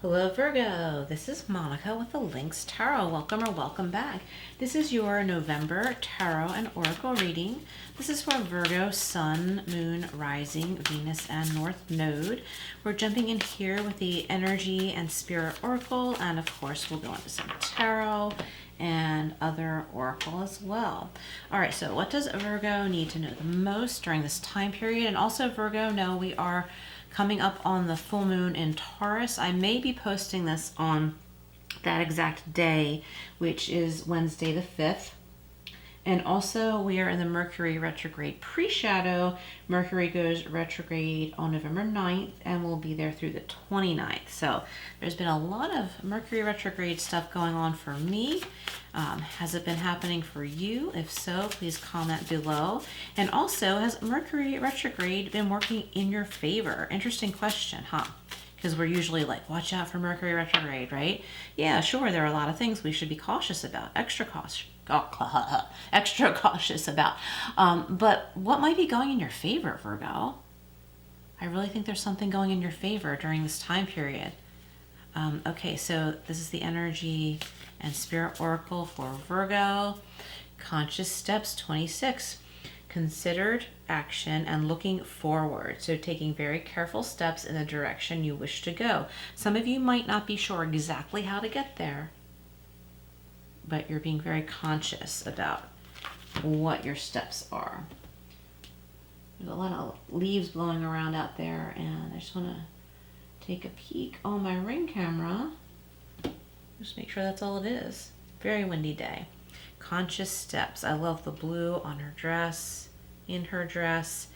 Hello Virgo, this is Monica with the Lynx Tarot. Welcome or welcome back. This is your November Tarot and Oracle reading. This is for Virgo, Sun, Moon, Rising, Venus, and North Node. We're jumping in here with the Energy and Spirit Oracle, and of course we'll go into some Tarot and other Oracle as well. All right, so what does Virgo need to know the most during this time period? And also Virgo, know we are coming up on the full moon in Taurus. I may be posting this on that exact day, which is Wednesday the 5th. And also we are in the Mercury Retrograde pre-shadow. Mercury goes retrograde on November 9th and will be there through the 29th. So there's been a lot of Mercury Retrograde stuff going on for me. Has it been happening for you? If so, please comment below. And also, has Mercury Retrograde been working in your favor? Interesting question, huh? Because we're usually like, watch out for Mercury Retrograde, right? Yeah, sure, there are a lot of things we should be cautious about, extra cautious about. But what might be going in your favor, Virgo? I really think there's something going in your favor during this time period. Okay, so this is the Energy and Spirit Oracle for Virgo. Conscious Steps 26. Considered action and looking forward. So taking very careful steps in the direction you wish to go. Some of you might not be sure exactly how to get there, but you're being very conscious about what your steps are. There's a lot of leaves blowing around out there, and I just want to take a peek on my ring camera. Just make sure that's all it is. Very windy day. Conscious steps. I love the blue on her dress, in her dress.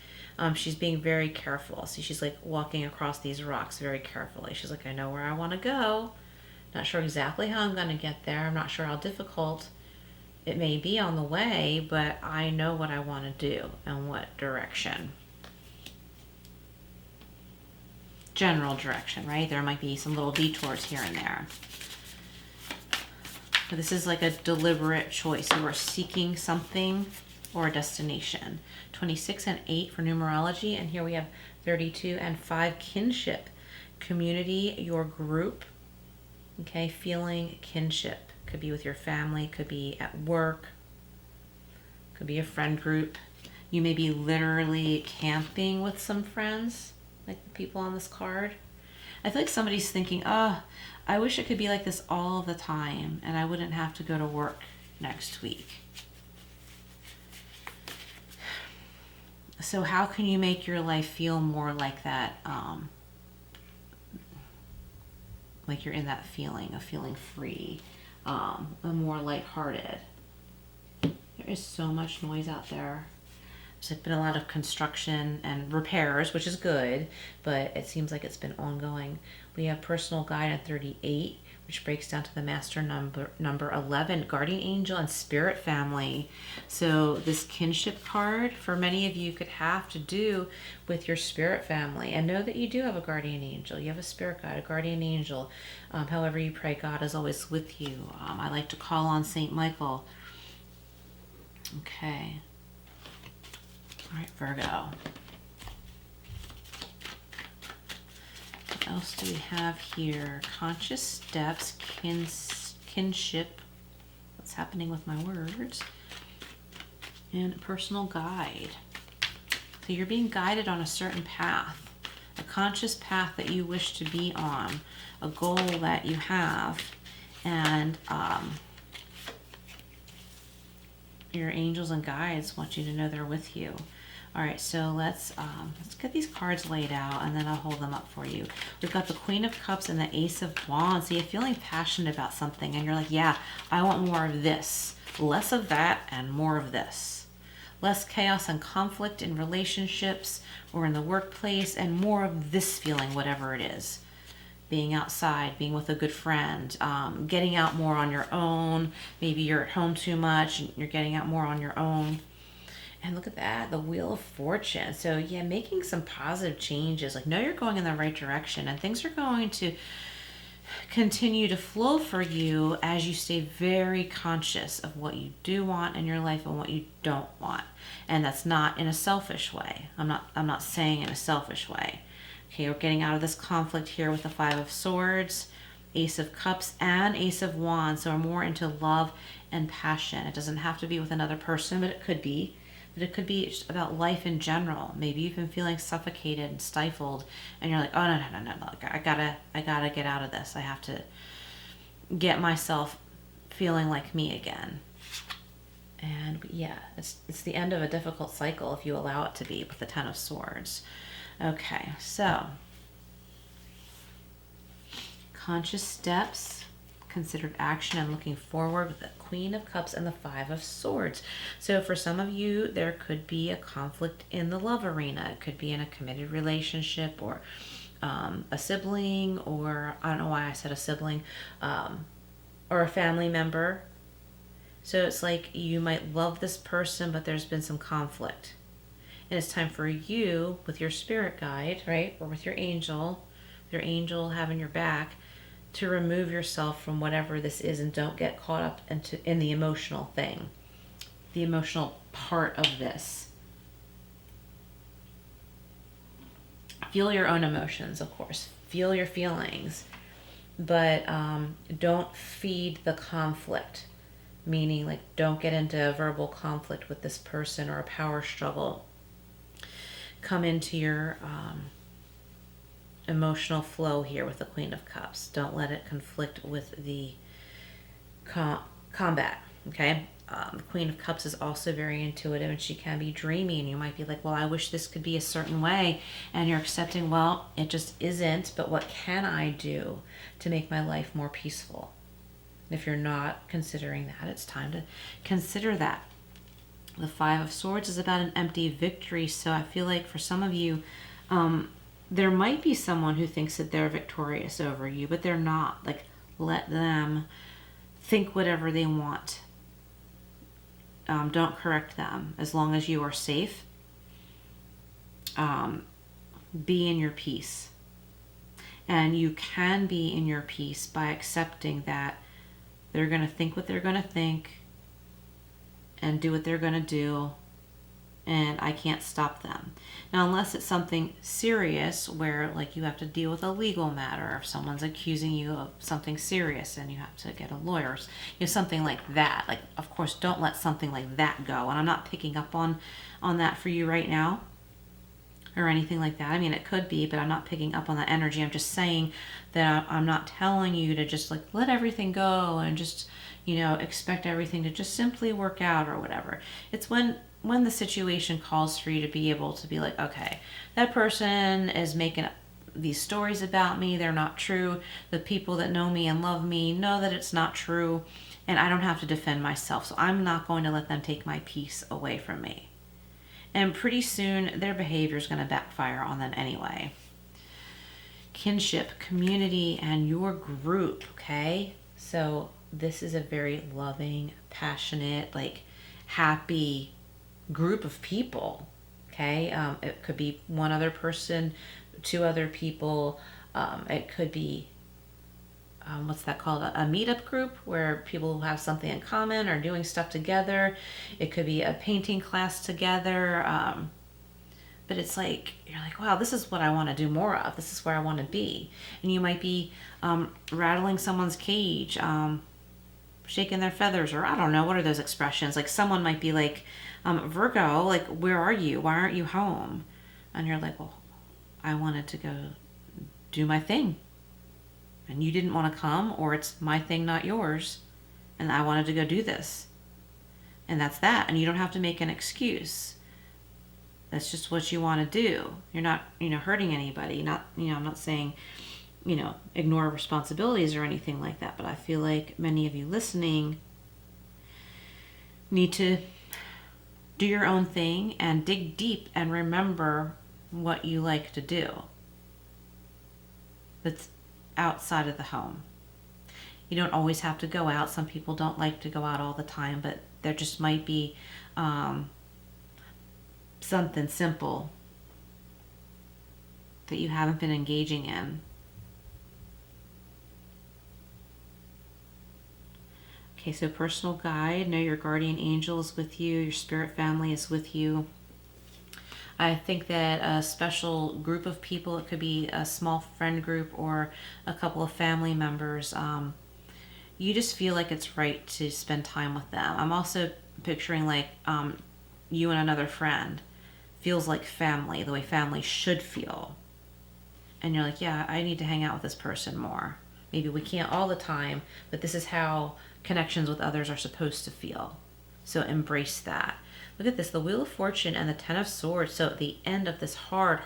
She's being very careful. See, she's like walking across these rocks very carefully. She's like, I know where I want to go. Not sure exactly how I'm going to get there. I'm not sure how difficult it may be on the way, but I know what I want to do and what direction. General direction, right? There might be some little detours here and there. But this is like a deliberate choice. You are seeking something or a destination. 26 and 8 for numerology, and here we have 32 and 5 kinship. Community, your group. Okay, feeling kinship. Could be with your family, could be at work, could be a friend group. You may be literally camping with some friends, like the people on this card. I feel like somebody's thinking, oh, I wish it could be like this all the time and I wouldn't have to go to work next week. So how can you make your life feel more like that? Like you're in that feeling of feeling free, more lighthearted. There is so much noise out there. There's been a lot of construction and repairs, which is good, but it seems like it's been ongoing. We have personal guide at 38, which breaks down to the master number 11, guardian angel and spirit family. So this kinship card, for many of you, could have to do with your spirit family. And know that you do have a guardian angel. You have a spirit guide, a guardian angel. However you pray, God is always with you. I like to call on Saint Michael. Okay. All right, Virgo. What else do we have here? Conscious steps, kinship. What's happening with my words? And personal guide. So you're being guided on a certain path, a conscious path that you wish to be on, a goal that you have, and your angels and guides want you to know they're with you. All right, so let's get these cards laid out, and then I'll hold them up for you. We've got the Queen of Cups and the Ace of Wands. So you're feeling passionate about something, and you're like, yeah, I want more of this, less of that, and more of this. Less chaos and conflict in relationships or in the workplace, and more of this feeling, whatever it is. Being outside, being with a good friend, getting out more on your own. Maybe you're at home too much, and you're getting out more on your own. And look at that, the Wheel of Fortune. So yeah, making some positive changes. Like, know you're going in the right direction, and things are going to continue to flow for you as you stay very conscious of what you do want in your life and what you don't want. And that's not in a selfish way. I'm not saying in a selfish way. Okay, we're getting out of this conflict here with the Five of Swords, Ace of Cups, and Ace of Wands. So we're more into love and passion. It doesn't have to be with another person, but it could be. But it could be just about life in general. Maybe you've been feeling suffocated and stifled, and you're like, oh no. I gotta get out of this. I have to get myself feeling like me again. And yeah, it's the end of a difficult cycle if you allow it to be, with the Ten of Swords. Okay, so conscious steps, considered action, and looking forward with the Queen of Cups and the Five of Swords. So for some of you, there could be a conflict in the love arena. It could be in a committed relationship, or a sibling, or I don't know why I said a sibling, or a family member. So it's like you might love this person, but there's been some conflict. And it's time for you, with your spirit guide, right, or with your angel having your back, to remove yourself from whatever this is, and don't get caught up in the emotional thing, the emotional part of this. Feel your own emotions, of course. Feel your feelings, but don't feed the conflict. Meaning, like, don't get into a verbal conflict with this person or a power struggle. Come into your emotional flow here with the Queen of Cups. Don't let it conflict with the combat, okay? The Queen of Cups is also very intuitive, and she can be dreamy, and you might be like, well, I wish this could be a certain way, and you're accepting, well, it just isn't, but what can I do to make my life more peaceful? If you're not considering that, it's time to consider that. The Five of Swords is about an empty victory, so I feel like for some of you, there might be someone who thinks that they're victorious over you, but they're not. Like, let them think whatever they want. Don't correct them. As long as you are safe, be in your peace. And you can be in your peace by accepting that they're going to think what they're going to think and do what they're going to do, and I can't stop them. Now, unless it's something serious where, like, you have to deal with a legal matter, if someone's accusing you of something serious and you have to get a lawyer, something like that. Like, of course, don't let something like that go. And I'm not picking up on that for you right now or anything like that. I mean, it could be, but I'm not picking up on that energy. I'm just saying that I'm not telling you to just, like, let everything go and just, expect everything to just simply work out or whatever. It's when the situation calls for you to be able to be like, okay, that person is making up these stories about me. They're not true. The people that know me and love me know that it's not true, and I don't have to defend myself. So I'm not going to let them take my peace away from me. And pretty soon, their behavior is going to backfire on them anyway. Kinship, community, and your group, okay? So this is a very loving, passionate, like, happy group of people, okay? It could be one other person, two other people. It could be, what's that called? A meetup group where people have something in common or doing stuff together. It could be a painting class together. But it's like, you're like, wow, this is what I want to do more of. This is where I want to be. And you might be rattling someone's cage, shaking their feathers, or I don't know, what are those expressions? Like, someone might be like, Virgo, like, where are you? Why aren't you home? And you're like, well, I wanted to go do my thing. And you didn't want to come, or it's my thing, not yours. And I wanted to go do this. And that's that. And you don't have to make an excuse. That's just what you want to do. You're not, hurting anybody. Not, I'm not saying, ignore responsibilities or anything like that. But I feel like many of you listening need to do your own thing and dig deep and remember what you like to do. That's outside of the home. You don't always have to go out. Some people don't like to go out all the time, but there just might be something simple that you haven't been engaging in. Okay, so personal guide, know your guardian angel is with you, your spirit family is with you. I think that a special group of people, it could be a small friend group or a couple of family members, you just feel like it's right to spend time with them. I'm also picturing like you and another friend feels like family, the way family should feel. And you're like, yeah, I need to hang out with this person more. Maybe we can't all the time, but this is how connections with others are supposed to feel. So embrace that. Look at this, the Wheel of Fortune and the Ten of Swords. So at the end of this hard,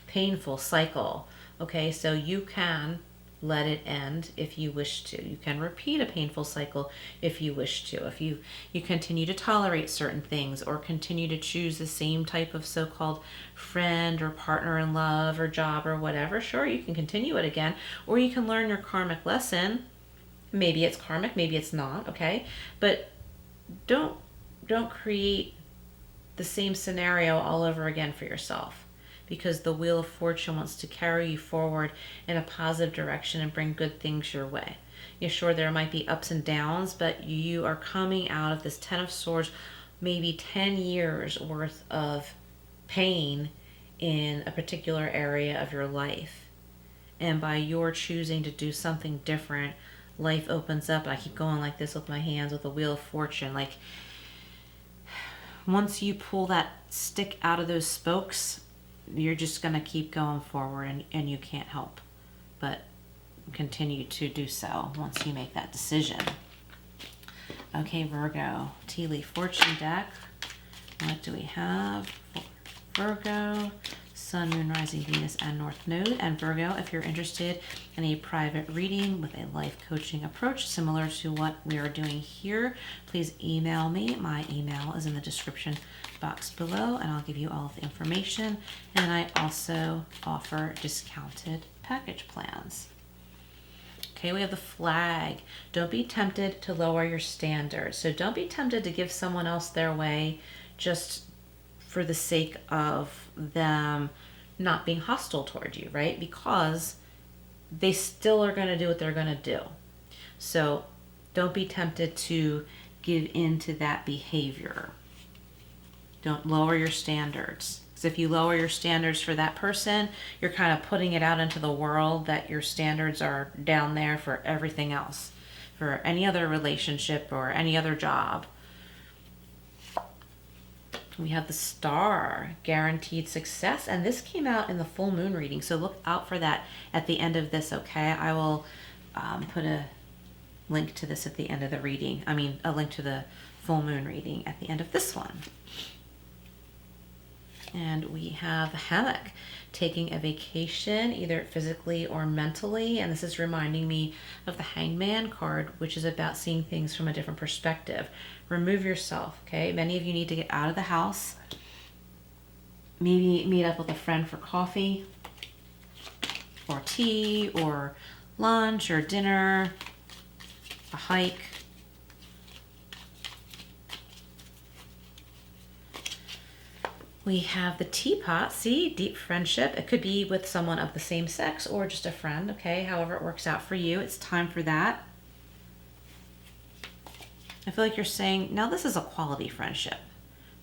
painful cycle, okay, so you can let it end if you wish to. You can repeat a painful cycle if you wish to. If you continue to tolerate certain things or continue to choose the same type of so-called friend or partner in love or job or whatever, sure, you can continue it again. Or you can learn your karmic lesson. Maybe it's karmic, maybe it's not, okay? But don't create the same scenario all over again for yourself, because the Wheel of Fortune wants to carry you forward in a positive direction and bring good things your way. Yeah, sure, there might be ups and downs, but you are coming out of this Ten of Swords, maybe 10 years worth of pain in a particular area of your life. And by your choosing to do something different, life opens up. And I keep going like this with my hands with the Wheel of Fortune. Like, once you pull that stick out of those spokes, you're just going to keep going forward, and you can't help but continue to do so once you make that decision. Okay, Virgo, tea leaf fortune deck. What do we have for Virgo? Sun, Moon, Rising, Venus, and North Node. And Virgo, if you're interested in a private reading with a life coaching approach similar to what we are doing here, please email me. My email is in the description box below, and I'll give you all of the information. And I also offer discounted package plans. Okay, we have the flag. Don't be tempted to lower your standards. So don't be tempted to give someone else their way just for the sake of them not being hostile toward you, right? Because they still are going to do what they're going to do. So don't be tempted to give in to that behavior. Don't lower your standards. Because if you lower your standards for that person, you're kind of putting it out into the world that your standards are down there for everything else, for any other relationship or any other job. We have the Star, guaranteed success, and this came out in the full moon reading, so look out for that at the end of this, okay? I will put a link to this at the end of the reading. I mean, a link to the full moon reading at the end of this one. And we have the hammock, taking a vacation, either physically or mentally. And this is reminding me of the Hangman card, which is about seeing things from a different perspective. Remove yourself, okay? Many of you need to get out of the house. Maybe meet up with a friend for coffee or tea or lunch or dinner, a hike. We have the teapot, see, deep friendship. It could be with someone of the same sex or just a friend, okay? However it works out for you, it's time for that. I feel like you're saying, now this is a quality friendship.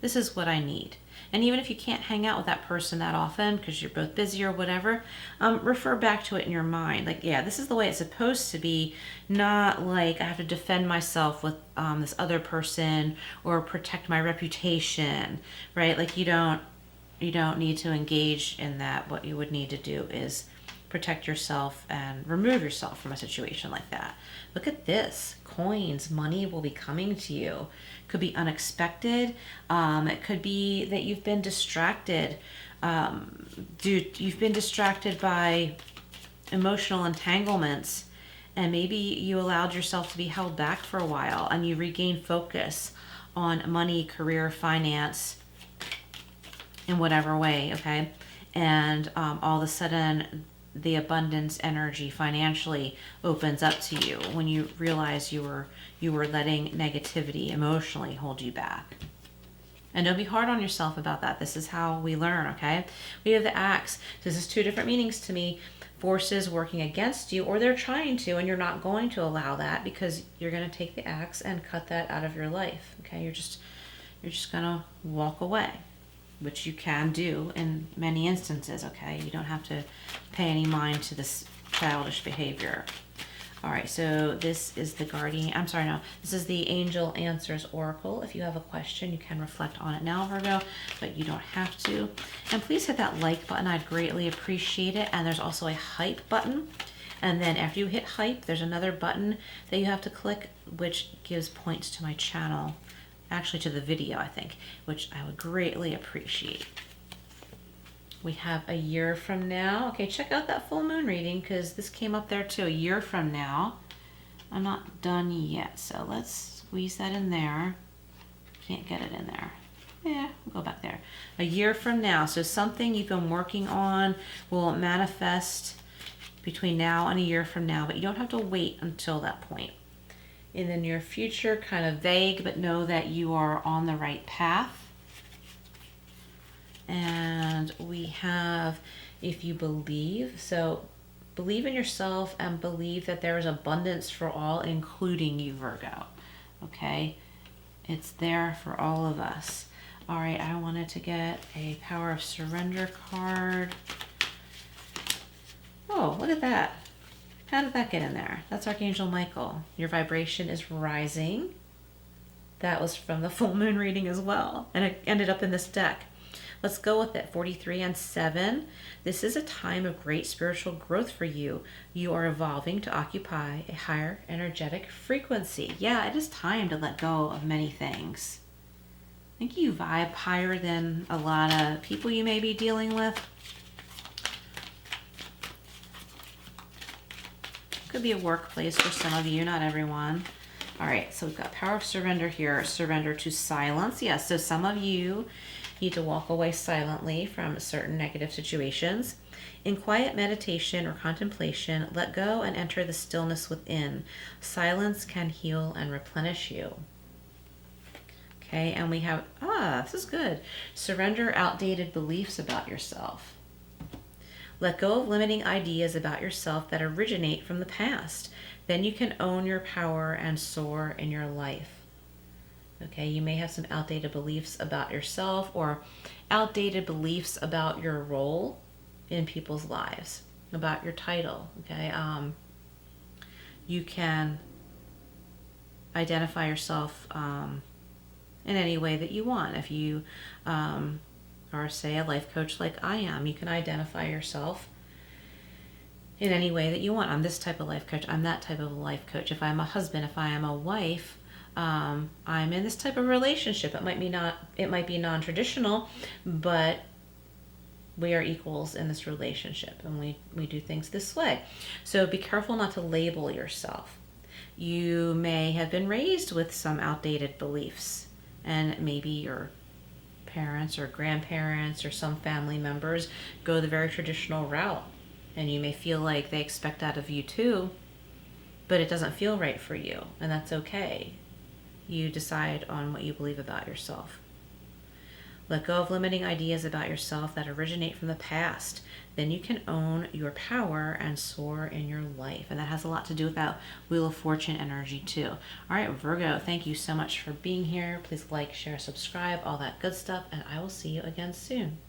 This is what I need. And even if you can't hang out with that person that often because you're both busy or whatever, refer back to it in your mind. Like, yeah, this is the way it's supposed to be, not like I have to defend myself with this other person or protect my reputation, right? Like you don't need to engage in that. What you would need to do is protect yourself and remove yourself from a situation like that. Look at this. Coins, money will be coming to you. Could be unexpected. It could be that you've been distracted. You've been distracted by emotional entanglements, and maybe you allowed yourself to be held back for a while, and you regained focus on money, career, finance, in whatever way, okay? And all of a sudden, the abundance energy financially opens up to you when you realize you were letting negativity emotionally hold you back. And don't be hard on yourself about that. This is how we learn, okay? We have the axe. This is two different meanings to me. Forces working against you, or they're trying to, and you're not going to allow that because you're going to take the axe and cut that out of your life, okay? You're just going to walk away. which you can do in many instances, okay? You don't have to pay any mind to this childish behavior. All right, so this is the Guardian, I'm sorry, no, this is the Angel Answers Oracle. If you have a question, you can reflect on it now, Virgo, but you don't have to. And please hit that like button, I'd greatly appreciate it. And there's also a hype button. And then after you hit hype, there's another button that you have to click, which gives points to my channel, actually to the video, I think, which I would greatly appreciate. We have a year from now. Okay, check out that full moon reading because this came up there too. A year from now. I'm not done yet, so let's squeeze that in there. Can't get it in there. Yeah, we'll go back there. A year from now. So something you've been working on will manifest between now and a year from now, but you don't have to wait until that point. In the near future, kind of vague, but know that you are on the right path. And we have, if you believe, so believe in yourself and believe that there is abundance for all, including you, Virgo. Okay? It's there for all of us. All right, I wanted to get a Power of Surrender card. Oh, look at that. How did that get in there? That's Archangel Michael. Your vibration is rising. That was from the full moon reading as well. And it ended up in this deck. Let's go with it. 43 and 7. This is a time of great spiritual growth for you. You are evolving to occupy a higher energetic frequency. Yeah, it is time to let go of many things. I think you vibe higher than a lot of people you may be dealing with. Could be a workplace for some of you, not everyone. All right, so we've got Power of Surrender here. Surrender to silence. Yes, so some of you need to walk away silently from certain negative situations. In quiet meditation or contemplation, let go and enter the stillness within. Silence can heal and replenish you. Okay, and we have, this is good. Surrender outdated beliefs about yourself. Let go of limiting ideas about yourself that originate from the past. Then you can own your power and soar in your life. Okay, you may have some outdated beliefs about yourself or outdated beliefs about your role in people's lives, about your title, okay? You can identify yourself in any way that you want. If you are, say, a life coach like I am, you can identify yourself in any way that you want. I'm this type of life coach. I'm that type of life coach. If I'm a husband, if I am a wife, I'm in this type of relationship. It might be non-traditional, but we are equals in this relationship and we do things this way. So be careful not to label yourself. You may have been raised with some outdated beliefs, and maybe your parents or grandparents or some family members go the very traditional route, and you may feel like they expect that of you too, but it doesn't feel right for you, and that's okay. You decide on what you believe about yourself. Let go of limiting ideas about yourself that originate from the past. Then you can own your power and soar in your life. And that has a lot to do with that Wheel of Fortune energy too. All right, Virgo, thank you so much for being here. Please like, share, subscribe, all that good stuff. And I will see you again soon.